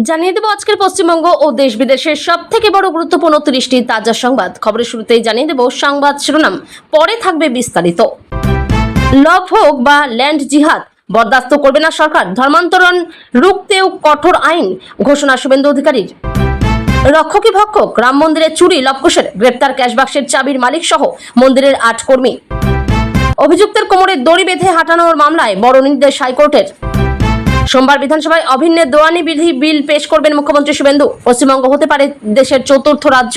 জানিয়ে দেব আজকের পশ্চিমবঙ্গ ও দেশ বিদেশের সবথেকে বড় গুরুত্বপূর্ণ 30টি তাজা সংবাদ। খবরের শুরুতেই জানিয়ে দেব সংবাদ শিরোনাম, পরে থাকবে বিস্তারিত। লভ হোক বা ল্যান্ড জিহাদ বরদাস্ত করবে না সরকার, ধর্মান্তরণ রুখতেও কঠোর আইন ঘোষণা শুভেন্দু অধিকারীর। রক্ষকী ভক্ষক, রাম মন্দিরের চুরি লবকুশের, গ্রেপ্তার ক্যাশবাক্সের চাবির মালিক সহ মন্দিরের 8 কর্মী। অভিযুক্তের কোমরে দড়ি বেঁধে হাঁটানোর মামলায় বড় নির্দেশ হাইকোর্টের। সোমবার বিধানসভায় অভিন্ন দেওয়ানি বিধি বিল পেশ করবেন মুখ্যমন্ত্রী শুভেন্দু। পশ্চিমবঙ্গ হতে পারে দেশের 4র্থ রাজ্য।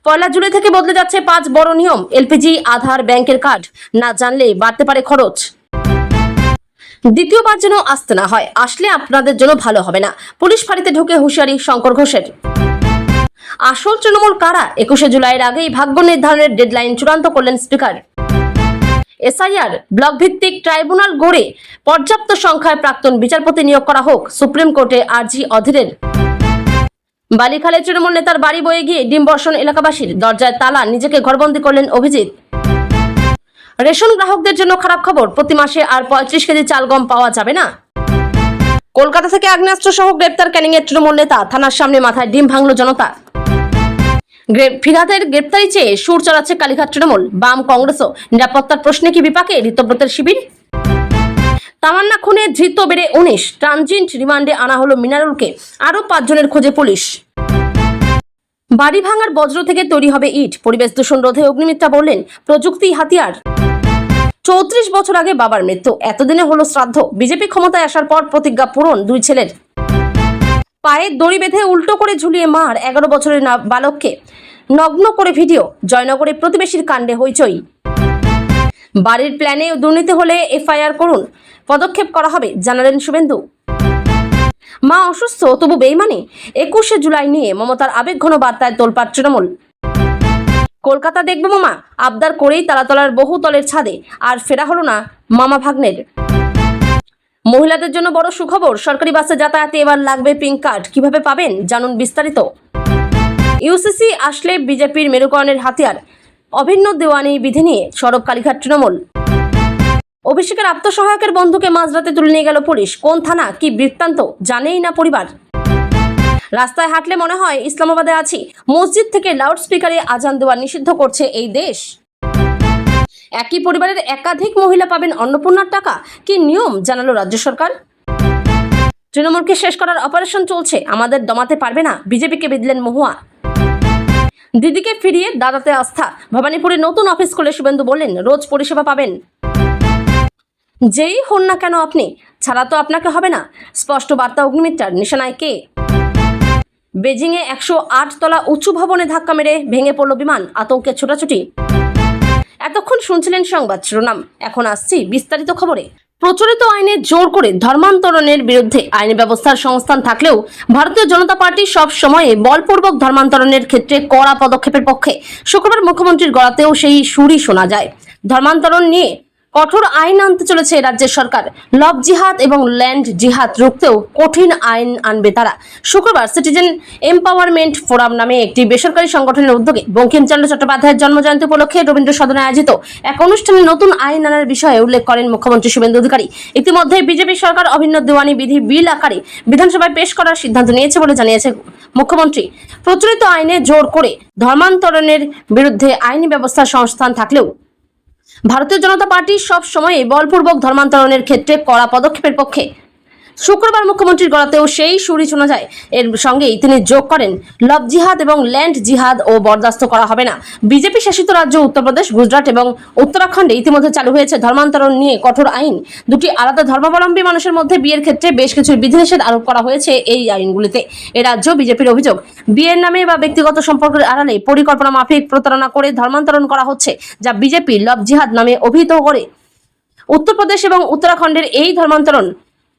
1 জুলাই থেকে বদলে যাচ্ছে 5 বড় নিয়ম। এলপিজি, আধার, ব্যাংকের কার্ড না জানলে বাড়তে পারে খরচ। দ্বিতীয়বার যেন আসতে না হয়, আসলে আপনাদের জন্য ভালো হবে না, পুলিশ ফাঁড়িতে ঢুকে হুঁশিয়ারি শঙ্কর ঘোষের। আসল তৃণমূল কারা, 21 জুলাইয়ের আগেই ভাগ্য নির্ধারণের ডেডলাইন চূড়ান্ত করলেন স্পিকার। এসআইআর ব্লক ভিত্তিক ট্রাইব্যুনাল গড়ে পর্যাপ্ত সংখ্যায় প্রাক্তন বিচারপতি নিয়োগ করা হোক, সুপ্রিম কোর্টে আর্জি অধীরের। বালিখালে তৃণমূল নেতার বাড়ি বয়ে গিয়ে ডিমবর্ষণ এলাকাবাসীর, দরজায় তালা, নিজেকে ঘরবন্দি করলেন অভিজিৎ। রেশন গ্রাহকদের জন্য খারাপ খবর, প্রতি মাসে আর 35 কেজি চাল গম পাওয়া যাবে না। কলকাতা থেকে আগ্নেয়াস্ত্র সহ গ্রেপ্তার ক্যানিং এর তৃণমূল নেতা, থানার সামনে মাথায় ডিম ভাঙল জনতা। ফিরহাদের গ্রেপ্তারি চেয়ে সুর চালাচ্ছে কালীঘাট তৃণমূল, বাম কংগ্রেসও। নিরাপত্তার প্রশ্নে কি বিপাকে ঋতব্রতের শিবির। তামান্না খুনে ধৃত বেড়ে 19, ট্রানজিট রিমান্ডে আনা হলো মিনারুলকে, আরো 5 জনের খোঁজে পুলিশ। বাড়ি ভাঙার বজ্র থেকে তৈরি হবে ইট, পরিবেশ দূষণ রোধে অগ্নিমিত্রা বললেন প্রযুক্তি হাতিয়ার। 34 বছর আগে বাবার মৃত্যু, এতদিনে হলো শ্রাদ্ধ। বিজেপি ক্ষমতায় আসার পর প্রতিজ্ঞা পূরণ 2 ছেলের। পায়ে দড়ি বেঁধে উল্টো করে ঝুলিয়ে মার 11 বছরের বালককে, নগ্ন করে ভিডিও। জয়নগরে প্রতিবেশীর কাণ্ডে হইচই। বাড়ির প্ল্যানে দুর্নীতি হলে এফআইআর করুন, পদক্ষেপ করা হবে জানালেন শুভেন্দু। মা অসুস্থ তবু বেইমানি, 21 জুলাই নিয়ে মমতার আবেগঘন বার্তায় তোলপাড় তৃণমূল। কলকাতা দেখব মামা, আবদার করেই তালাতলার বহুতলের ছাদে, আর ফেরা হলো না মামা ভাগ্নের। মহিলাদের জন্য বড় সুখবর, সরকারি বাসে যাতায়াতে এবার লাগবে পিঙ্ক কার্ড, কিভাবে পাবেন জানুন বিস্তারিত। ইউসিসি আসলে বিজেপির মেরুকরণের হাতিয়ার, অভিন্ন দেওয়ানি বিধি নিয়ে সরব কালীঘাট তৃণমূল। অভিষেকের আত্মসহায়কের বন্ধুকে মাঝরাতে তুলে নিয়ে গেল পুলিশ, কোন থানা কি বৃত্তান্ত জানেই না পরিবার। রাস্তায় হাঁটলে মনে হয় ইসলামাবাদে আছি, মসজিদ থেকে লাউড স্পিকারে আজান দেওয়া নিষিদ্ধ করছে এই দেশ। একই পরিবারের একাধিক মহিলা পাবেন অন্নপূর্ণার টাকা, কি নিয়ম জানালো রাজ্য সরকার। তৃণমূলকে শেষ করার অপারেশন চলছে, আমাদের দমাতে পারবে না, বিজেপিকে বিঁধলেন মহুয়া। দিদিকে ফিরিয়ে দাদাতে আস্থা, ভবানীপুরে নতুন অফিস খুলে শুভেন্দু বললেন রোজ পরিষেবা পাবেন। যেই হন না কেন আপনি, ছাড়া তো আপনাকে হবে না, স্পষ্ট বার্তা অগ্নিমিত্রার। নিশানায় কে। বেজিংয়ে 108 তলা উঁচু ভবনে ধাক্কা মেরে ভেঙে পড়ল বিমান, আতঙ্কে ছোটাছুটি। এতক্ষণ শুনছিলেন সংবাদ শিরোনাম, এখন আসছি বিস্তারিত খবরে। প্রচলিত আইনে জোর করে ধর্মান্তরণের বিরুদ্ধে আইনি ব্যবস্থার সংস্থান থাকলেও ভারতীয় জনতা পার্টি সব সময়ে বলপূর্বক ধর্মান্তরণের ক্ষেত্রে কড়া পদক্ষেপের পক্ষে। শুক্রবার মুখ্যমন্ত্রীর গলাতেও সেই সুরই শোনা যায়। ধর্মান্তরণ নিয়ে কঠোর আইন আনতে চলেছে রাজ্যের সরকার। লভ জিহাদ এবং ল্যান্ড জিহাদ রুখতেও কঠিন আইন আনবে তারা। শুক্রবার সিটিজেন এম্পাওয়ারমেন্ট ফোরাম নামে একটি বেসরকারি সংগঠনের উদ্যোগে বঙ্কিমচন্দ্র চট্টোপাধ্যায়ের জন্মজয়ন্তী উপলক্ষে রবীন্দ্র সদনে আয়োজিত এক অনুষ্ঠানে নতুন আইন আনার বিষয়ে উল্লেখ করেন মুখ্যমন্ত্রী শুভেন্দু অধিকারী। ইতিমধ্যে বিজেপি সরকার অভিন্ন দেওয়ানি বিধি বিল আকারে বিধানসভায় পেশ করার সিদ্ধান্ত নিয়েছে বলে জানিয়েছে মুখ্যমন্ত্রী। প্রচলিত আইনে জোর করে ধর্মান্তরণের বিরুদ্ধে আইনি ব্যবস্থার সংস্থান থাকলেও ভারতীয় জনতা পার্টি সব সময় বলপূর্বক ধর্মান্তরণের ক্ষেত্রে কড়া পদক্ষেপের পক্ষে। শুক্রবার মুখ্যমন্ত্রীর গলাতেও সেই সুরই শোনা যায়। এর সঙ্গেই তিনি যোগ করেন লভ জিহাদ এবং ল্যান্ড জিহাদ ও বরদাস্ত করা হবে না। বিজেপি শাসিত রাজ্য উত্তরপ্রদেশ, গুজরাট এবং উত্তরাখণ্ডে ইতিমধ্যে চালু হয়েছে ধর্মান্তরণ নিয়ে কঠোর আইন। দুটি আলাদা ধর্মাবলম্বী মানুষের মধ্যে বিয়ের ক্ষেত্রে বেশ কিছু বিধিনিষেধ আরোপ করা হয়েছে এই আইনগুলিতে। এ রাজ্য বিজেপির অভিযোগ, বিয়ের নামে বা ব্যক্তিগত সম্পর্কের আড়ালে পরিকল্পনা মাফিক প্রতারণা করে ধর্মান্তরণ করা হচ্ছে, যা বিজেপি লভ জিহাদ নামে অভিহিত করে। উত্তরপ্রদেশ এবং উত্তরাখণ্ডের এই ধর্মান্তরণ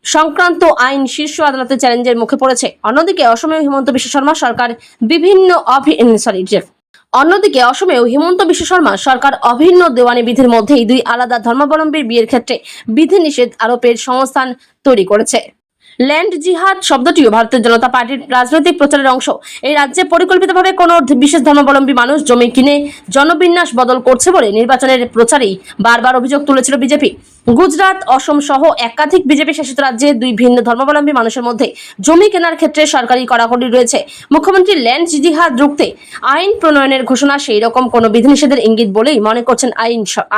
সংক্রান্ত আইন শীর্ষ আদালতের চ্যালেঞ্জের মুখে পড়েছে। অন্যদিকে অসমেও হিমন্ত বিশ্ব শর্মা সরকার অভিন্ন দেওয়ানি বিধির মধ্যেই 2 আলাদা ধর্মাবলম্বীর বিয়ের ক্ষেত্রে বিধিনিষেধ আরোপের সংস্থান তৈরি করেছে। ল্যান্ড জিহাদ শব্দটিও ভারতীয় জনতা পার্টির রাজনৈতিক প্রচারের অংশ। এই রাজ্যে পরিকল্পিতভাবে কোনো বিশেষ ধর্মাবলম্বী মানুষ জমি কিনে জনবিন্যাস বদল করছে বলে নির্বাচনের প্রচারেই বারবার অভিযোগ তুলেছিল বিজেপি। গুজরাট, অসম সহ একাধিক বিজেপি শাসিত রাজ্যে দুই ভিন্ন ধর্মাবলম্বী মানুষের মধ্যে জমি কেনার ক্ষেত্রে সরকারি কড়াকড়ি রয়েছে। মুখ্যমন্ত্রী ল্যান্ড জিহাদ রুখতে আইন প্রণয়নের ঘোষণা সেই রকম কোনো বিধিনিষেধের ইঙ্গিত বলেই মনে করছেন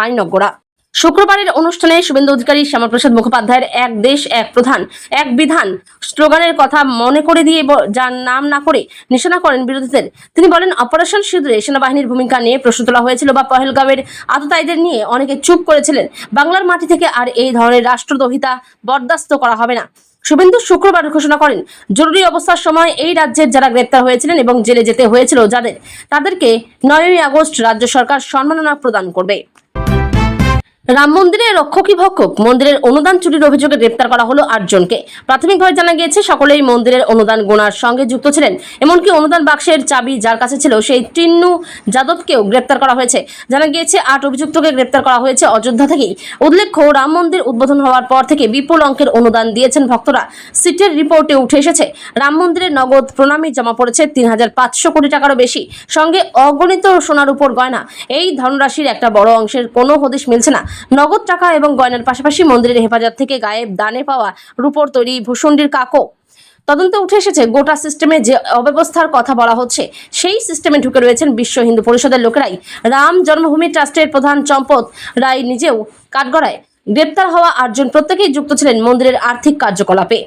আইনজ্ঞরা। শুক্রবারের অনুষ্ঠানে শুভেন্দু অধিকারী, শ্যামাপ্রসাদ মুখোপাধ্যায়ের এক দেশ এক প্রধান এক বিধান স্লোগানের কথা মনে করে দিয়ে যার নাম না করে নিশানা করেন বিরোধীদের। তিনি বলেন, অপারেশন সিঁদুরে সেনাবাহিনীর ভূমিকা নিয়ে প্রশ্ন তোলা হয়েছিল বা পহেলগাঁওয়ের আততায়ীদের নিয়ে অনেকে চুপ করেছিলেন। বাংলার মাটি থেকে আর এই ধরনের রাষ্ট্রদ্রোহিতা বরদাস্ত করা হবে না। শুভেন্দু শুক্রবার ঘোষণা করেন, জরুরি অবস্থার সময় এই রাজ্যের যারা গ্রেপ্তার হয়েছিলেন এবং জেলে যেতে হয়েছিল তাদেরকে 9ই আগস্ট রাজ্য সরকার সম্মাননা প্রদান করবে। রাম মন্দিরের রক্ষকই ভক্ষক, মন্দিরের অনুদান চুরির অভিযোগে গ্রেপ্তার করা হলো 8 জনকে। প্রাথমিকভাবে জানা গিয়েছে সকলেই মন্দিরের অনুদান গোনার সঙ্গে যুক্ত ছিলেন। এমনকি অনুদান বাক্সের চাবি যার কাছে ছিল সেই টিন্নু যাদবকেও গ্রেপ্তার করা হয়েছে। জানা গিয়েছে 8 অভিযুক্তকে গ্রেপ্তার করা হয়েছে অযোধ্যা থেকেই। উল্লেখ্য, রাম মন্দির উদ্বোধন হওয়ার পর থেকে বিপুল অঙ্কের অনুদান দিয়েছেন ভক্তরা। সিটের রিপোর্টে উঠে এসেছে রাম মন্দিরের নগদ প্রণামী জমা পড়েছে 3,500 কোটি টাকারও বেশি, সঙ্গে অগণিত সোনার উপর গয়না। এই ধনরাশির একটা বড় অংশের কোনো হদিশ মিলছে না। নগদ টাকা এবং গয়নার পাশাপাশি মন্দিরের হেফাজত থেকে গায়েব দানে পাওয়া রূপোর তৈরি ভূষণ্ডির কাকও। তদন্তে উঠে এসেছে গোটা সিস্টেমে যে অব্যবস্থার কথা বলা হচ্ছে সেই সিস্টেমে ঢুকে রয়েছেন বিশ্ব হিন্দু পরিষদের লোকেরাই। রাম জন্মভূমি ট্রাস্টের প্রধান চম্পত রায় নিজেও কাঠগড়ায়। গ্রেপ্তার হওয়া 8 জন প্রত্যেকেই যুক্ত ছিলেন মন্দিরের আর্থিক কার্যকলাপে।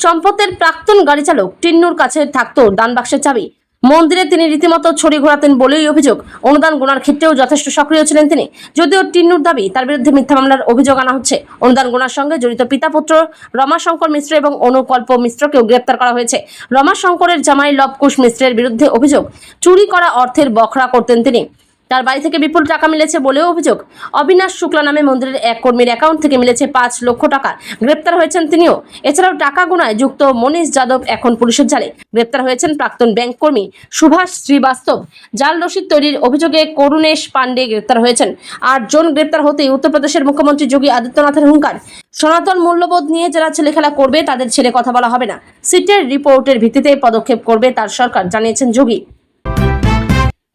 চম্পতের প্রাক্তন গাড়ি চালক টিন্নুর কাছে থাকতো দানবাক্সের চাবি। মন্দিরে তিনি রীতিমতো ছড়ি ঘোরাতেন বলেই অভিযোগ। অনুদান গোনার ক্ষেত্রেও যথেষ্ট সক্রিয় ছিলেন তিনি। যদিও টিন্নুর দাবি তার বিরুদ্ধে মিথ্যা মামলার অভিযোগ আনা হচ্ছে। অনুদান গোনার সঙ্গে জড়িত পিতা পুত্র রমাশঙ্কর মিশ্র এবং অনুকল্প মিশ্রকেও গ্রেপ্তার করা হয়েছে। রমাশঙ্করের জামাই লবকুশ মিশ্রের বিরুদ্ধে অভিযোগ, চুরি করা অর্থের বখরা করতেন তিনি। তার বাড়ি থেকে বিপুল টাকা মিলেছে বলেও অভিযোগ। অবিনাশ শুক্লা নামে মন্দিরের এক কর্মীর অ্যাকাউন্ট থেকে মিলেছে 5 লক্ষ টাকা। গ্রেপ্তার হয়েছেন তিনিও। এছাড়াও টাকা গোনায় যুক্ত মনীষ যাদব এখন পুলিশের জালে। গ্রেপ্তার হয়েছেন প্রাক্তন ব্যাংক কর্মী সুভাষ শ্রীবাস্তব। জাল রসিদ তৈরির অভিযোগে করুণেশ পান্ডে গ্রেপ্তার হয়েছেন। 8 জন গ্রেপ্তার হতেই উত্তরপ্রদেশের মুখ্যমন্ত্রী যোগী আদিত্যনাথের হুঙ্কার, সনাতন মূল্যবোধ নিয়ে যারা ছেলেখেলা করবে তাদের ছেড়ে কথা বলা হবে না। সিটের রিপোর্টের ভিত্তিতে পদক্ষেপ করবে তার সরকার, জানিয়েছেন যোগী।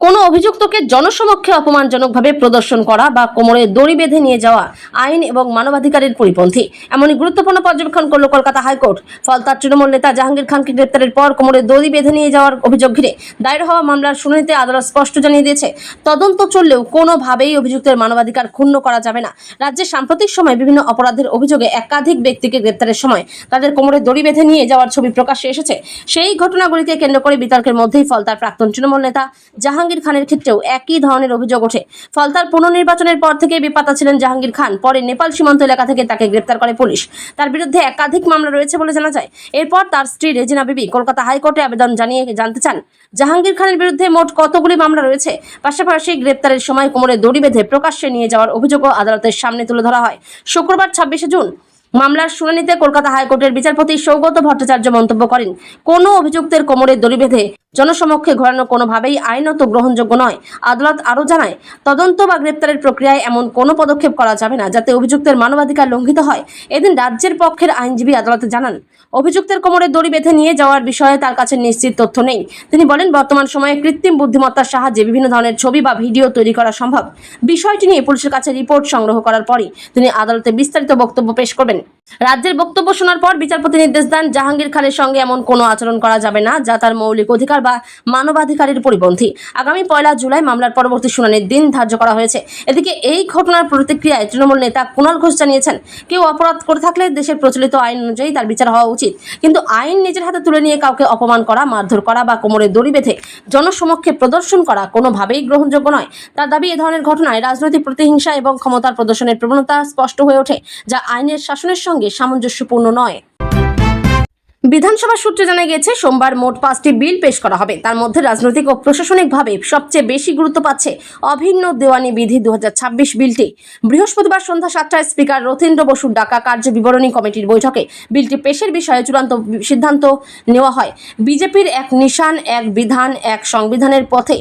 কোনো অভিযুক্তকে জনসমক্ষে অপমানজনকভাবে প্রদর্শন করা বা কোমরে দড়ি বেঁধে নিয়ে যাওয়া আইন এবং মানবাধিকারের পরিপন্থী, এমনই গুরুত্বপূর্ণ পর্যবেক্ষণ করল কলকাতা হাইকোর্ট। ফলতার তৃণমূল নেতা জাহাঙ্গীর খানকে গ্রেপ্তারের পর কোমরে দড়ি বেঁধে নিয়ে যাওয়ার অভিযোগ ঘিরে দায়ের হওয়া মামলার শুনানিতে আদালত স্পষ্ট জানিয়ে দিয়েছে, তদন্ত চললেও কোনোভাবেই অভিযুক্তের মানবাধিকার ক্ষুণ্ণ করা যাবে না। রাজ্যে সাম্প্রতিক সময় বিভিন্ন অপরাধের অভিযোগে একাধিক ব্যক্তিকে গ্রেপ্তারের সময় তাদের কোমরে দড়ি বেঁধে নিয়ে যাওয়ার ছবি প্রকাশ্যে এসেছে। সেই ঘটনাগুলিকে কেন্দ্র করে বিতর্কের মধ্যেই ফলতার প্রাক্তন তৃণমূল নেতা জাহাঙ্গীর খানের ক্ষেত্রেও একই ধরনের অভিযোগ ওঠে। ফলতার পুনর্নির্বাচনের পর থেকে বেপাত্তা ছিলেন জাহাঙ্গীর খান। পরে নেপাল সীমান্ত এলাকা থেকে তাকে গ্রেপ্তার করে পুলিশ। তার বিরুদ্ধে একাধিক মামলা রয়েছে বলে জানা যায়। এরপর তার স্ত্রী রেজিনা বিবি কলকাতা হাইকোর্টে আবেদন জানিয়ে জানতে চান জাহাঙ্গীর খানের বিরুদ্ধে মোট কতগুলি মামলা রয়েছে। পাশাপাশি গ্রেপ্তারের সময় কোমরে দড়ি বেঁধে প্রকাশ্যে নিয়ে যাওয়ার অভিযোগও আদালতের সামনে তুলে ধরা হয়। শুক্রবার 26শে জুন মামলার শুনানিতে কলকাতা হাইকোর্টের বিচারপতি সৌগত ভট্টাচার্য মন্তব্য করেন, কোনো অভিযুক্তের কোমরে দড়ি বেঁধে জনসমক্ষে ঘোরানো কোনোভাবেই আইনত গ্রহণযোগ্য নয়। আদালত আরও জানায়, তদন্ত বা গ্রেপ্তারের প্রক্রিয়ায় এমন কোনো পদক্ষেপ করা যাবে না যাতে অভিযুক্তের মানবাধিকার লঙ্ঘিত হয়। এদিন রাজ্যের পক্ষের আইনজীবী আদালতে জানান, অভিযুক্তের কোমরে দড়ি বেঁধে নিয়ে যাওয়ার বিষয়ে তার কাছে নিশ্চিত তথ্য নেই। তিনি বলেন, বর্তমান সময়ে কৃত্রিম বুদ্ধিমত্তার সাহায্যে বিভিন্ন ধরনের ছবি বা ভিডিও তৈরি করা সম্ভব। বিষয়টি নিয়ে পুলিশের কাছে রিপোর্ট সংগ্রহ করার পরই তিনি আদালতে বিস্তারিত বক্তব্য পেশ করবেন। রাজ্যের বক্তব্য শোনার পর বিচারপতি নির্দেশ দেন, জাহাঙ্গীর খানের সঙ্গে এমন কোনো আচরণ করা যাবে না যা তার মৌলিক অধিকার বা মানবাধিকারের পরিপন্থী। আগামী 1 জুলাই মামলার পরবর্তী শুনানির দিন ধার্য করা হয়েছে। এদিকে এই ঘটনার প্রতিক্রিয়ায় তৃণমূল নেতা কুণাল ঘোষ জানিয়েছেন, কেউ অপরাধ করে থাকলে দেশের প্রচলিত আইন অনুযায়ী তার বিচার হওয়া উচিত, কিন্তু আইন নিজের হাতে তুলে নিয়ে কাউকে অপমান করা, মারধর করা বা কোমরে দড়ি বেঁধে জনসমক্ষে প্রদর্শন করা কোনোভাবেই গ্রহণযোগ্য নয়। তার দাবি, এ ধরনের ঘটনায় রাজনৈতিক প্রতিহিংসা এবং ক্ষমতার প্রদর্শনের প্রবণতা স্পষ্ট হয়ে ওঠে, যা আইনের শাসনের সঙ্গে সামঞ্জস্যপূর্ণ নয়। বিধানসভা সূত্রে জানা গিয়েছে, সোমবার মোট 5টি বিল পেশ করা হবে। তার মধ্যে রাজনৈতিক ও প্রশাসনিকভাবে সবচেয়ে বেশি গুরুত্ব পাচ্ছে অভিন্ন দেওয়ানি বিধি 2026 বিলটি। বৃহস্পতিবার সন্ধ্যা 7টায় স্পিকার রথীন্দ্র বসুর ডাকা কার্য বিবরণী কমিটির বৈঠকে বিলটি পেশের বিষয়ে চূড়ান্ত সিদ্ধান্ত নেওয়া হয়। বিজেপির এক নিশান, এক বিধান, এক সংবিধানের পথে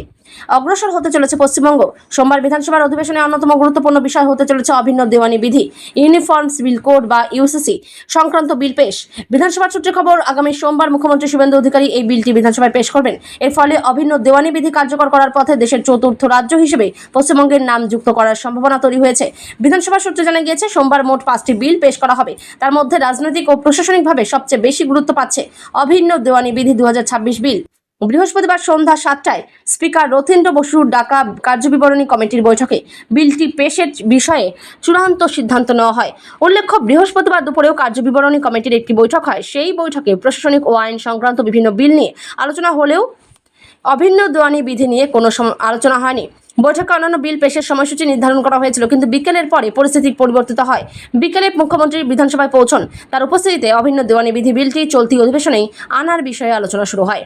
অগ্রসর হতে চলেছে পশ্চিমবঙ্গ। সোমবার বিধানসভার অধিবেশনে অন্যতম গুরুত্বপূর্ণ বিষয় হতে চলেছে অভিন্ন দেওয়ানি বিধি, ইউনিফর্ম সিভিল কোড বা ইউসিসি সংক্রান্ত বিল পেশ। বিধানসভার সূত্রে খবর, আগামী সোমবার মুখ্যমন্ত্রী শুভেন্দু অধিকারী এই বিলটি বিধানসভায় পেশ করবেন। এর ফলে অভিন্ন দেওয়ানি বিধি কার্যকর করার পথে দেশের চতুর্থ রাজ্য হিসেবে পশ্চিমবঙ্গের নাম যুক্ত করার সম্ভাবনা তৈরি হয়েছে। বিধানসভার সূত্রে জানা গিয়েছে, সোমবার মোট 5টি বিল পেশ করা হবে। তার মধ্যে রাজনৈতিক ও প্রশাসনিকভাবে সবচেয়ে বেশি গুরুত্ব পাচ্ছে অভিন্ন দেওয়ানি বিধি 2026 বিল। বৃহস্পতিবার সন্ধ্যা 7টায় স্পিকার রথীন্দ্র বসুর ডাকা কার্যবিবরণী কমিটির বৈঠকে বিলটি পেশের বিষয়ে চূড়ান্ত সিদ্ধান্ত নেওয়া হয়। উল্লেখ্য, বৃহস্পতিবার দুপুরেও কার্যবিবরণী কমিটির একটি বৈঠক হয়। সেই বৈঠকে প্রশাসনিক ও আইন সংক্রান্ত বিভিন্ন বিল নিয়ে আলোচনা হলেও অভিন্ন দেওয়ানি বিধি নিয়ে কোনো আলোচনা হয়নি। বৈঠকে অন্যান্য বিল পেশের সময়সূচি নির্ধারণ করা হয়েছিল, কিন্তু বিকেলের পরে পরিস্থিতি পরিবর্তিত হয়। বিকেলে মুখ্যমন্ত্রী বিধানসভায় পৌঁছন। তার উপস্থিতিতে অভিন্ন দেওয়ানি বিধি বিলটি চলতি অধিবেশনেই আনার বিষয়ে আলোচনা শুরু হয়।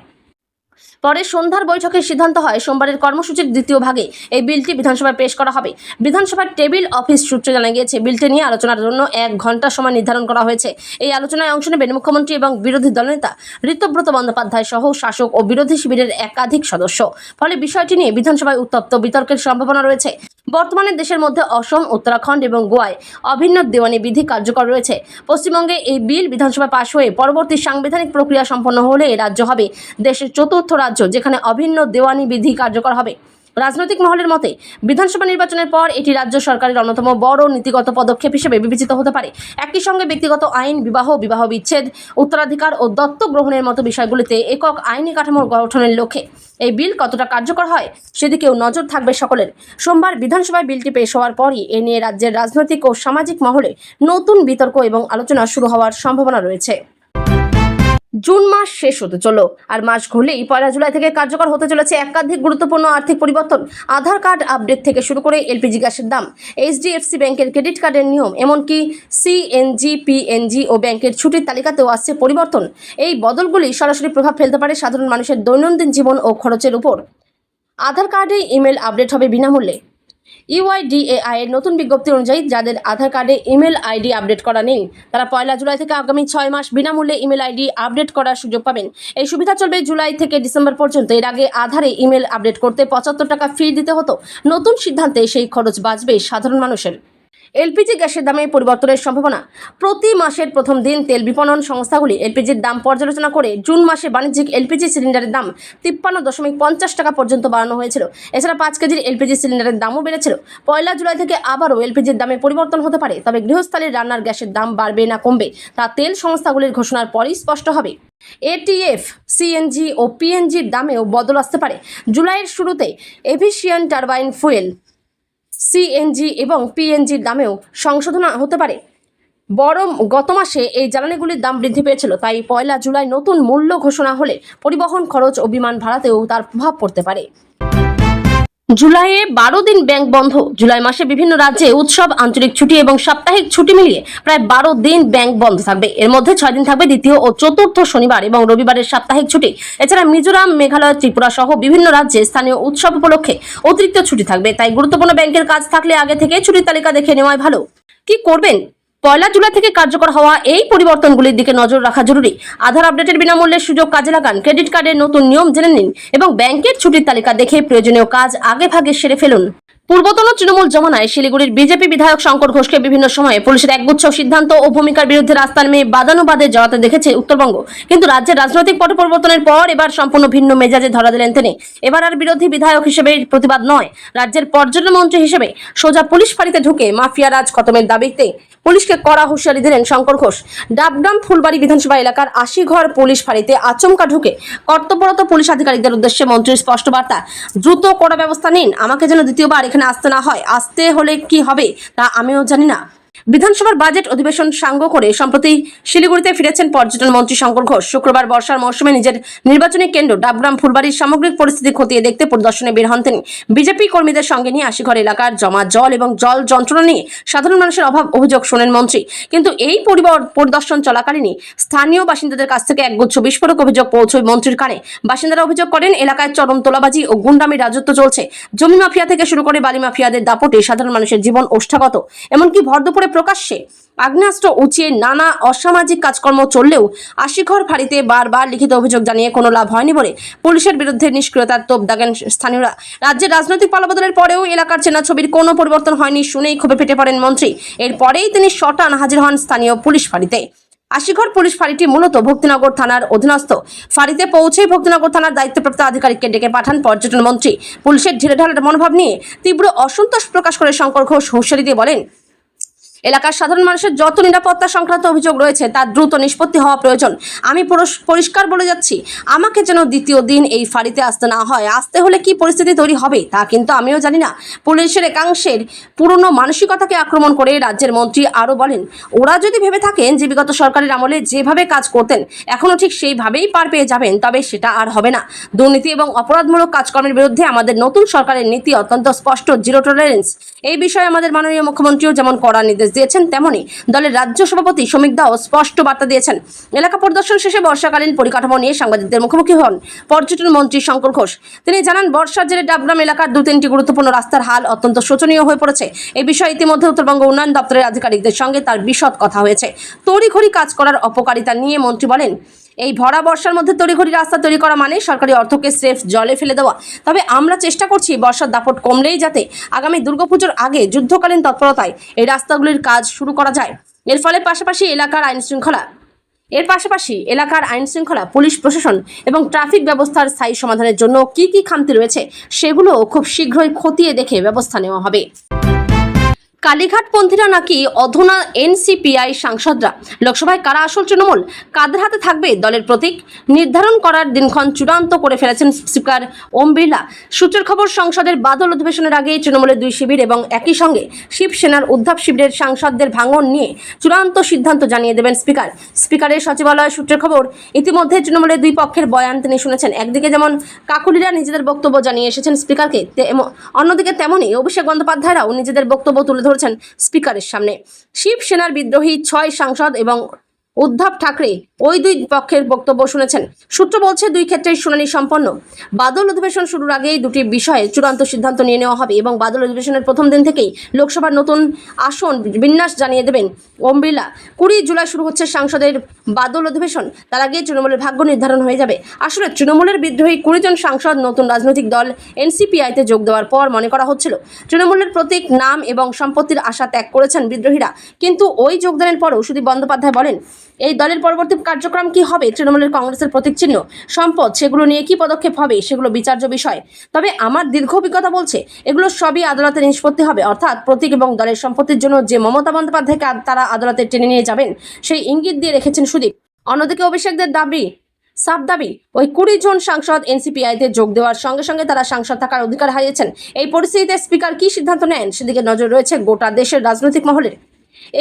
পরে সন্ধ্যার বৈঠকে সিদ্ধান্ত হয়, সোমবারের কর্মসূচির দ্বিতীয় ভাগে এই বিলটি বিধানসভায় পেশ করা হবে। বিধানসভার টেবিল অফিস সূত্রে জানা গিয়েছে, বিলটি নিয়ে আলোচনার জন্য 1 ঘন্টা সময় নির্ধারণ করা হয়েছে। এই আলোচনায় অংশ নেবেন মুখ্যমন্ত্রী এবং বিরোধী দলনেতা ঋতব্রত বন্দ্যোপাধ্যায় সহ শাসক ও বিরোধী শিবিরের একাধিক সদস্য। ফলে বিষয়টি নিয়ে বিধানসভায় উত্তপ্ত বিতর্কের সম্ভাবনা রয়েছে। বর্তমানে দেশের মধ্যে অসম, উত্তরাখণ্ড এবং গোয়ায় অভিন্ন দেওয়ানি বিধি কার্যকর রয়েছে। পশ্চিমবঙ্গে এই বিল বিধানসভায় পাশ হয়ে পরবর্তী সাংবিধানিক প্রক্রিয়া সম্পন্ন হলে রাজ্য হবে দেশের চতুর্থ রাজ্য যেখানে অভিন্ন দেওয়ানি বিধি কার্যকর হবে। রাজনৈতিক মহলের মতে, বিধানসভা নির্বাচনের পর এটি রাজ্য সরকারের অন্যতম বড় নীতিগত পদক্ষেপ হিসেবে বিবেচিত হতে পারে। একই সঙ্গে ব্যক্তিগত আইন, বিবাহ বিচ্ছেদ, উত্তরাধিকার ও দত্তক গ্রহণের মতো বিষয়গুলিতে একক আইনি কাঠামো গঠনের লক্ষ্যে এই বিল কতটা কার্যকর হয় সেদিকেও নজর থাকবে সকলের। সোমবার বিধানসভায় বিলটি পেশ হওয়ার পরই এ নিয়ে রাজ্যের রাজনৈতিক ও সামাজিক মহলে নতুন বিতর্ক এবং আলোচনা শুরু হওয়ার সম্ভাবনা রয়েছে। জুন মাস শেষ হতে চলল, আর মাস ঘুরলেই 1 জুলাই থেকে কার্যকর হতে চলেছে একাধিক গুরুত্বপূর্ণ আর্থিক পরিবর্তন। আধার কার্ড আপডেট থেকে শুরু করে এলপিজি গ্যাসের দাম, এইচডিএফসি ব্যাংকের ক্রেডিট কার্ডের নিয়ম, এমনকি সিএনজি, পিএনজি ও ব্যাংকের ছুটির তালিকাতেও আসছে পরিবর্তন। এই বদলগুলি সরাসরি প্রভাব ফেলতে পারে সাধারণ মানুষের দৈনন্দিন জীবন ও খরচের উপর। আধার কার্ডে ইমেল আপডেট হবে বিনামূল্যে। ইউআইডিএআই এর নতুন বিজ্ঞপ্তি অনুযায়ী যাদের আধার কার্ডে ইমেল আইডি আপডেট করা নেই তারা 1 জুলাই থেকে আগামী 6 মাস বিনামূল্যে ইমেল আইডি আপডেট করার সুযোগ পাবেন। এই সুবিধা চলবে জুলাই থেকে ডিসেম্বর পর্যন্ত। এর আগে আধারে ইমেল আপডেট করতে 75 টাকা ফি দিতে হতো। নতুন সিদ্ধান্তে সেই খরচ বাঁচবে সাধারণ মানুষের। এলপিজি গ্যাসের দামে পরিবর্তনের সম্ভাবনা। প্রতি মাসের প্রথম দিন তেল বিপণন সংস্থাগুলি এলপিজির দাম পর্যালোচনা করে জুন মাসে বাণিজ্যিক এলপিজি সিলিন্ডারের দাম 53.50 টাকা পর্যন্ত বাড়ানো হয়েছিল। এছাড়া 5 কেজির এলপিজি সিলিন্ডারের দামও বেড়েছিল। 1 জুলাই থেকে আবারও এলপিজির দামে পরিবর্তন হতে পারে, তবে গৃহস্থালীর রান্নার গ্যাসের দাম বাড়বে না কমবে তা তেল সংস্থাগুলির ঘোষণার পরই স্পষ্ট হবে। এটিএফ, সিএনজি ও পিএনজির দামেও বদল আসতে পারে। জুলাইয়ের শুরুতে এফিসিয়েন্ট টারবাইন ফুয়েল, সিএনজি এবং পিএনজির দামেও সংশোধন হতে পারে। বরং গত মাসে এই জ্বালানিগুলির দাম বৃদ্ধি পেয়েছিল, তাই 1 জুলাই নতুন মূল্য ঘোষণা হলে পরিবহন খরচ ও বিমান ভাড়াতেও তার প্রভাব পড়তে পারে। জুলাইয়ে 12 দিন ব্যাংক বন্ধ। জুলাই মাসে বিভিন্ন রাজ্যে উৎসব, আঞ্চলিক ছুটি এবং সাপ্তাহিক ছুটি মিলিয়ে প্রায় 12 দিন ব্যাংক বন্ধ থাকবে। এর মধ্যে 6 দিন থাকবে দ্বিতীয় ও চতুর্থ শনিবার এবং রবিবারের সাপ্তাহিক ছুটি। এছাড়া মিজোরাম, মেঘালয়, ত্রিপুরা সহ বিভিন্ন রাজ্যে স্থানীয় উৎসব উপলক্ষে অতিরিক্ত ছুটি থাকবে। তাই গুরুত্বপূর্ণ ব্যাংকের কাজ থাকলে আগে থেকে ছুটির তালিকা দেখে নেওয়াই ভালো। কি করবেন? 1 জুলাই থেকে কার্যকর হওয়া এই পরিবর্তনগুলির দিকে নজর রাখা জরুরি। আধার আপডেটের বিনামূল্যের সুযোগ কাজে লাগান, ক্রেডিট কার্ডের নতুন নিয়ম জেনে নিন এবং ব্যাংকের ছুটির তালিকা দেখে প্রয়োজনীয় কাজ আগে ভাগে সেরে ফেলুন। পূর্বতন তৃণমূল জমানায় শিলিগুড়ির বিজেপি বিধায়ক শঙ্কর ঘোষকে বিভিন্ন সময়ে পুলিশের একগুচ্ছ সিদ্ধান্ত ও ভূমিকার বিরুদ্ধে রাস্তা নেমে বাদানুবাদে জড়াতে দেখেছে উত্তরবঙ্গ। কিন্তু রাজ্যের রাজনৈতিক পট পরিবর্তনের পর এবার সম্পূর্ণ ভিন্ন মেজাজে ধরা দিলেন তিনি। এবার আর বিরোধী বিধায়ক হিসেবে প্রতিবাদ নয়, রাজ্যের পর্যটন মন্ত্রী হিসেবে সোজা পুলিশ ফাঁড়িতে ঢুকে মাফিয়া রাজ খতমের দাবিতে পুলিশকে কড়া হুঁশিয়ারি দিলেন শঙ্কর ঘোষ। ডাবগ্রাম ফুলবাড়ি বিধানসভা এলাকার 80 ঘর পুলিশ ফাঁড়িতে আচমকা ঢুকে কর্তব্যরত পুলিশ আধিকারিকদের উদ্দেশ্যে মন্ত্রীর স্পষ্ট বার্তা, দ্রুত কড়া ব্যবস্থা নিন, আমাকে যেন দ্বিতীয়বার এখানে আসতে না হয়। আসতে হলে কি হবে তা আমিও জানি না। বিধানসভার বাজেট অধিবেশন সাঙ্গ করে সম্প্রতি শিলিগুড়িতে ফিরেছেন পর্যটন মন্ত্রী শঙ্কর ঘোষ। শুক্রবার বর্ষার মৌসুমে নিজের নির্বাচনী কেন্দ্র ডাবগ্রাম ফুলবাড়ির সামগ্রিক পরিস্থিতি খতিয়ে দেখতে পরিদর্শনে বের হন তিনি। বিজেপি কর্মীদের সঙ্গে নিয়ে 80 ঘর এলাকার জমা জল এবং জল যন্ত্রণা নিয়ে সাধারণ মানুষের অভিযোগ শোনেন মন্ত্রী। কিন্তু এই পরিদর্শন চলাকালীনই স্থানীয় বাসিন্দাদের কাছ থেকে একগুচ্ছ বিস্ফোরক অভিযোগ পৌঁছয় মন্ত্রীর কানে। বাসিন্দারা অভিযোগ করেন, এলাকায় চরম তোলাবাজি ও গুন্ডামির রাজত্ব চলছে। জমি মাফিয়া থেকে শুরু করে বালি মাফিয়াদের দাপটে সাধারণ মানুষের জীবন ওষ্ঠাগত। এমনকি ভরদুপুরে প্রকাশ্যে আগ্নেয়াস্ত্র উঁচিয়ে নানা অসামাজিক কাজকর্ম চললেও আশিঘর ফাঁড়িতে বারবার লিখিত অভিযোগ জানিয়ে কোনো লাভ হয়নি বলে পুলিশের বিরুদ্ধে নিষ্ক্রিয়তার তোপ দাগেন স্থানীয়রা। রাজ্যের রাজনৈতিক পালাবদলের পরেও এলাকার চেনা ছবির কোনো পরিবর্তন হয়নি শুনেই ক্ষোভে ফেটে পড়েন মন্ত্রী। এরপরেই তিনি শটান হাজির হন স্থানীয় পুলিশ ফাঁড়িতে। আশিঘর পুলিশ ফাঁড়িটি মূলত ভক্তিনগর থানার অধীনস্থ। ফাঁড়িতে পৌঁছেই ভক্তিনগর থানার দায়িত্বপ্রাপ্ত আধিকারিককে ডেকে পাঠান পর্যটন মন্ত্রী। পুলিশের ঢিলেঢালার মনোভাব নিয়ে তীব্র অসন্তোষ প্রকাশ করে শঙ্কর ঘোষ হুঁশিয়ারি দিয়ে বলেন, এলাকার সাধারণ মানুষের যত নিরাপত্তা সংক্রান্ত অভিযোগ রয়েছে তার দ্রুত নিষ্পত্তি হওয়া প্রয়োজন। আমি পরিষ্কার বলে যাচ্ছি, আমাকে যেন দ্বিতীয় দিন এই ফাঁড়িতে আসতে না হয়। আসতে হলে কি পরিস্থিতি তৈরি হবে তা কিন্তু আমিও জানি না। পুলিশের একাংশের পুরনো মানসিকতাকে আক্রমণ করে রাজ্যের মন্ত্রী আরও বলেন, ওরা যদি ভেবে থাকেন যে বিগত সরকারের আমলে যেভাবে কাজ করতেন এখনও ঠিক সেইভাবেই পার পেয়ে যাবেন, তবে সেটা আর হবে না। দুর্নীতি এবং অপরাধমূলক কাজকর্মের বিরুদ্ধে আমাদের নতুন সরকারের নীতি অত্যন্ত স্পষ্ট, জিরো টলারেন্স। এই বিষয়ে আমাদের মাননীয় মুখ্যমন্ত্রীও যেমন কড়া নির্দেশ দিয়েছেন, তেমনি দলের রাজ্য সভাপতি শ্রমিক দাও স্পষ্ট বার্তা দিয়েছেন। এলাকা পরিদর্শন শেষে বর্ষাকালীন পরিকাঠামো নিয়ে সাংবাদিকদের মুখোমুখি হন পর্যটন মন্ত্রী শঙ্কর ঘোষ। তিনি জানান, বর্ষার জেরে ডাবগ্রাম এলাকার 2-3টি গুরুত্বপূর্ণ রাস্তার হাল অত্যন্ত শোচনীয় হয়ে পড়েছে। এই বিষয়ে ইতিমধ্যে উত্তরবঙ্গ উন্নয়ন দপ্তরের আধিকারিকদের সঙ্গে তার বিশদ কথা হয়েছে। তড়িঘড়ি কাজ করার অপকারিতা নিয়ে মন্ত্রী বলেন, এই ভরা বর্ষার মধ্যে তড়িঘড়ি রাস্তা তৈরি করা মানে সরকারি অর্থকে স্রেফ জলে ফেলে দেওয়া। তবে আমরা চেষ্টা করছি বর্ষার দাপট কমলেই যাতে আগামী দুর্গাপুজোর আগে যুদ্ধকালীন তৎপরতায় এই রাস্তাগুলির কাজ শুরু করা যায়। এর পাশাপাশি এলাকার আইন শৃঙ্খলা, পুলিশ প্রশাসন এবং ট্রাফিক ব্যবস্থার স্থায়ী সমাধানের জন্য কি কি খামতি রয়েছে সেগুলো খুব শীঘ্রই খতিয়ে দেখে ব্যবস্থা নেওয়া হবে। কালীঘাটপন্থীরা নাকি অধুনা এনসিপিআই সাংসদরা। লোকসভায় কারা আসল তৃণমূল, কাদের হাতে থাকবে দলের প্রতীক নির্ধারণ করার দিনক্ষণ চূড়ান্ত করে ফেলেছেন স্পিকার ওম বিড়লা। সূত্রের খবর, সংসদের বাদল অধিবেশনের আগে তৃণমূলের 2 শিবির এবং একই সঙ্গে শিবসেনার উদ্ধব শিবিরের সাংসদদের ভাঙন নিয়ে চূড়ান্ত সিদ্ধান্ত জানিয়ে দেবেন স্পিকার। স্পিকারের সচিবালয় সূত্রের খবর, ইতিমধ্যে তৃণমূলের 2 পক্ষের বয়ান তিনি শুনেছেন। একদিকে যেমন কাকুলিরা নিজেদের বক্তব্য জানিয়ে এসেছেন স্পিকারকে, অন্যদিকে তেমনই অভিষেক বন্দ্যোপাধ্যায়রাও নিজেদের বক্তব্য তুলে ধরেছেন স্পিকারের সামনে। শিবসেনার বিদ্রোহী 6 সাংসদ এবং উদ্ধব ঠাকরে ওই 2 পক্ষের বক্তব্য শুনেছেন। সূত্র বলছে 2 ক্ষেত্রেই শুনানি সম্পন্ন। বাদল অধিবেশন শুরুর আগেই 2টি বিষয়ে চূড়ান্ত সিদ্ধান্ত নিয়ে নেওয়া হবে এবং বাদল অধিবেশনের প্রথম দিন থেকেই লোকসভার নতুন আসন বিন্যাস জানিয়ে দেবেন ওম বিড়লা। 20 জুলাই শুরু হচ্ছে সাংসদের বাদল অধিবেশন, তার আগে তৃণমূলের ভাগ্য নির্ধারণ হয়ে যাবে। আসলে তৃণমূলের বিদ্রোহী 20 জন সাংসদ নতুন রাজনৈতিক দল এনসিপিআইতে যোগ দেওয়ার পর মনে করা হচ্ছিল তৃণমূলের প্রতীক, নাম এবং সম্পত্তির আশা ত্যাগ করেছেন বিদ্রোহীরা। কিন্তু ওই যোগদানের পরও সুদীপ বন্দ্যোপাধ্যায় বলেন, এই দলের পরবর্তী কার্যক্রম কি হবে, তৃণমূলের কংগ্রেসের প্রতীক চিহ্ন, সম্পদ, সেগুলো নিয়ে কি পদক্ষেপ হবে সেগুলো বিচার্য বিষয়। তবে আমার দীর্ঘ অভিজ্ঞতা বলছে এগুলো সবই আদালতে নিষ্পত্তি হবে। অর্থাৎ প্রতীক এবং দলের সম্পত্তির জন্য যে মমতা বন্দ্যোপাধ্যায়কে তারা আদালতে টেনে নিয়ে যাবেন সেই ইঙ্গিত দিয়ে রেখেছেন সুদীপ। অন্যদিকে অভিষেকদের সাফ দাবি, ওই 20 জন সাংসদ এনসিপিআইতে যোগ দেওয়ার সঙ্গে সঙ্গে তারা সাংসদ থাকার অধিকার হারিয়েছেন। এই পরিস্থিতিতে স্পিকার কি সিদ্ধান্ত নেন সেদিকে নজর রয়েছে গোটা দেশের রাজনৈতিক মহলের।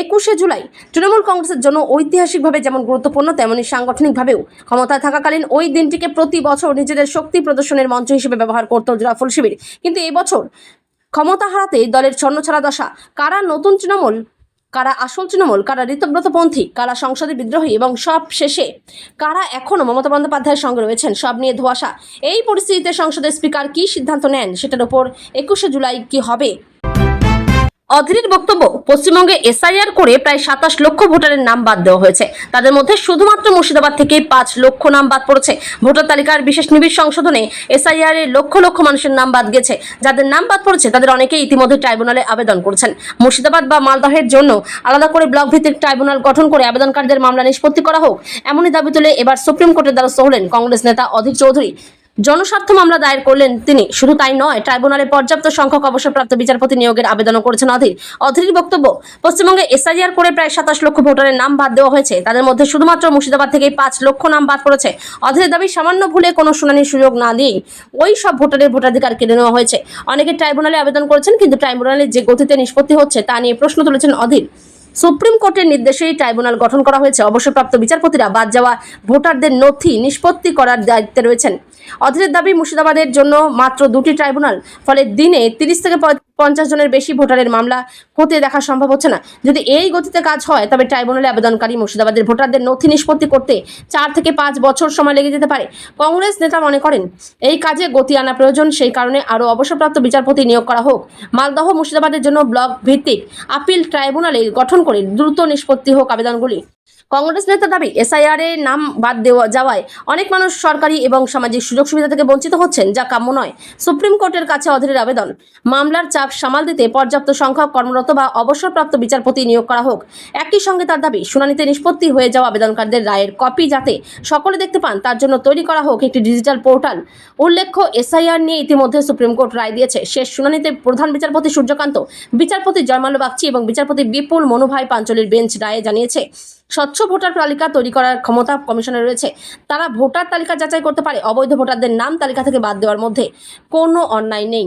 21শে জুলাই তৃণমূল কংগ্রেসের জন্য ঐতিহাসিকভাবে যেমন গুরুত্বপূর্ণ, তেমনি সাংগঠনিকভাবেও। ক্ষমতায় থাকাকালীন ওই দিনটিকে প্রতি বছর নিজেদের শক্তি প্রদর্শনের মঞ্চ হিসেবে ব্যবহার করত জোড়াফুল শিবির। কিন্তু এই বছর ক্ষমতা হারাতে দলের ছন্নছাড়া দশা। কারা নতুন তৃণমূল, কারা আসল তৃণমূল, কারা ঋতব্রতপন্থী, কারা সংসদে বিদ্রোহী এবং সব শেষে কারা এখনও মমতা বন্দ্যোপাধ্যায়ের সঙ্গে রয়েছেন, সব নিয়ে ধোঁয়াশা। এই পরিস্থিতিতে সংসদের স্পিকার কি সিদ্ধান্ত নেন সেটার উপর 21শে জুলাই কি হবে। অধীরের বক্তব্য, পশ্চিমবঙ্গে এসআইআর করে প্রায় 27 লক্ষ ভোটারের নাম বাদ দেওয়া হয়েছে। তাদের মধ্যে শুধুমাত্র মুর্শিদাবাদ থেকে 5 লক্ষ নাম বাদ পড়েছে। ভোটার তালিকার বিশেষ নিবিড় সংশোধনে এসআইআর এর লক্ষ লক্ষ মানুষের নাম বাদ গেছে। যাদের নাম বাদ পড়েছে তাদের অনেকেই ইতিমধ্যে ট্রাইব্যুনালে আবেদন করেছেন। মুর্শিদাবাদ বা মালদহের জন্য আলাদা করে ব্লক ভিত্তিক ট্রাইব্যুনাল গঠন করে আবেদনকারীদের মামলা নিষ্পত্তি করা হোক, এমনই দাবি তুলে এবার সুপ্রিম কোর্টের দ্বারস্থ হলেন কংগ্রেস নেতা অধীর চৌধুরী। জনস্বার্থ মামলা দায়ের করলেন তিনি। শুধু তাই নয়, ট্রাইব্যুনালে পর্যাপ্ত সংখ্যক অবসরপ্রাপ্ত বিচারপতি নিয়োগের আবেদনও করেছেন অধীর বক্তব্য, পশ্চিমবঙ্গে এসআইআর করে প্রায় 27 লক্ষ ভোটারের নাম বাদ দেওয়া হয়েছে। তাদের মধ্যে শুধুমাত্র মুর্শিদাবাদ থেকে 5 লক্ষ নাম বাদ পড়েছে। অধীরের দাবি, সামান্য ভুলে কোনো শুনানির সুযোগ না দিয়েই ওই সব ভোটারের ভোটাধিকার কেড়ে নেওয়া হয়েছে। অনেকে ট্রাইব্যুনালে আবেদন করেছেন, কিন্তু ট্রাইব্যুনালে যে গতিতে নিষ্পত্তি হচ্ছে তা নিয়ে প্রশ্ন তুলেছেন অধীর। সুপ্রিম কোর্টের নির্দেশেই ট্রাইব্যুনাল গঠন করা হয়েছে। অবসরপ্রাপ্ত বিচারপতিরা বাদ যাওয়া ভোটারদের নথি নিষ্পত্তি করার দায়িত্বে রয়েছেন। অধীরের দাবি, মুর্শিদাবাদের জন্য মাত্র 2টি ট্রাইব্যুনাল, ফলে দিনে 30 থেকে 50 জনের বেশি ভোটারের মামলা খতিয়ে দেখা সম্ভব হচ্ছে না। যদি এই গতিতে কাজ হয় তবে ট্রাইব্যুনালে আবেদনকারী মুর্শিদাবাদের ভোটারদের নথি নিষ্পত্তি করতে 4 থেকে 5 বছর সময় লেগে যেতে পারে। কংগ্রেস নেতা মনে করেন এই কাজে গতি আনা প্রয়োজন, সেই কারণে আরও অবসরপ্রাপ্ত বিচারপতি নিয়োগ করা হোক। মালদহ মুর্শিদাবাদের জন্য ব্লক ভিত্তিক আপিল ট্রাইব্যুনালে গঠন করে দ্রুত নিষ্পত্তি হোক আবেদনগুলি। কংগ্রেস নেতা দাবি, এসআইআর এর নাম বাদ দেওয়া যাওয়ায় অনেক মানুষ সরকারি এবং সামাজিক সুযোগ সুবিধা থেকে বঞ্চিত হচ্ছেন, যা কাম্য নয়। সুপ্রিম কোর্টের কাছে অধীরের আবেদন, মামলার চাপ সামাল দিতে পর্যাপ্ত সংখ্যক কর্মরত বা অবসরপ্রাপ্ত বিচারপতি নিয়োগ করা হোক। একই সঙ্গে তার দাবি, শুনানিতে নিষ্পত্তি হয়ে যাওয়া আবেদনকারীদের রায়ের কপি যাতে সকলে দেখতে পান তার জন্য তৈরি করা হোক একটি ডিজিটাল পোর্টাল। উল্লেখ্য, এসআইআর নিয়ে ইতিমধ্যে সুপ্রিম কোর্ট রায় দিয়েছে। শেষ শুনানিতে প্রধান বিচারপতি সূর্যকান্ত, বিচারপতি জয়মাল্য বাগচি এবং বিচারপতি বিপুল মনুভাই পাঞ্চলির বেঞ্চ রায়ে জানিয়েছে, স্বচ্ছ ভোটার তালিকা তৈরি করার ক্ষমতা কমিশনের রয়েছে। তারা ভোটার তালিকা যাচাই করতে পারে। অবৈধ ভোটারদের নাম তালিকা থেকে বাদ দেওয়ার মধ্যে কোনো অন্যায় নেই।